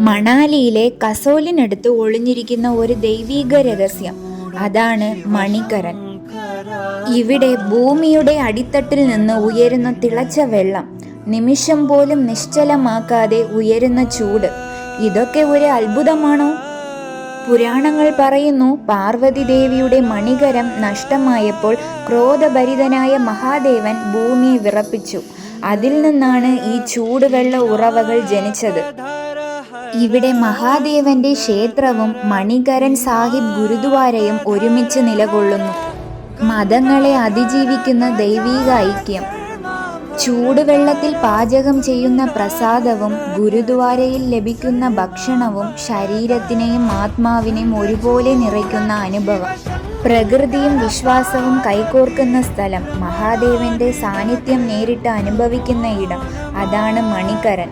മണാലിയിലെ കസോലിനടുത്ത് ഒളിഞ്ഞിരിക്കുന്ന ഒരു ദൈവീക രഹസ്യം, അതാണ് മണികരൻ. ഇവിടെ ഭൂമിയുടെ അടിത്തട്ടിൽ നിന്ന് ഉയരുന്ന തിളച്ച വെള്ളം, നിമിഷം പോലും നിശ്ചലമാക്കാതെ ഉയരുന്ന ചൂട്, ഇതൊക്കെ ഒരു അത്ഭുതമാണോ? പുരാണങ്ങൾ പറയുന്നു, പാർവതി ദേവിയുടെ മണികരം നഷ്ടമായപ്പോൾ ക്രോധഭരിതനായ മഹാദേവൻ ഭൂമിയെ വിറപ്പിച്ചു. അതിൽ നിന്നാണ് ഈ ചൂടുവെള്ള ഉറവകൾ ജനിച്ചത്. ഇവിടെ മഹാദേവന്റെ ക്ഷേത്രവും മണികരൻ സാഹിബ് ഗുരുദ്വാരയും ഒരുമിച്ച് നിലകൊള്ളുന്നു. മതങ്ങളെ അതിജീവിക്കുന്ന ദൈവീക ഐക്യം. ചൂടുവെള്ളത്തിൽ പാചകം ചെയ്യുന്ന പ്രസാദവും ഗുരുദ്വാരയിൽ ലഭിക്കുന്ന ഭക്ഷണവും ശരീരത്തിനെയും ആത്മാവിനെയും ഒരുപോലെ നിറയ്ക്കുന്ന അനുഭവം. പ്രകൃതിയും വിശ്വാസവും കൈകോർക്കുന്ന സ്ഥലം, മഹാദേവന്റെ സാന്നിധ്യം നേരിട്ട് അനുഭവിക്കുന്ന ഇടം, അതാണ് മണികരൻ.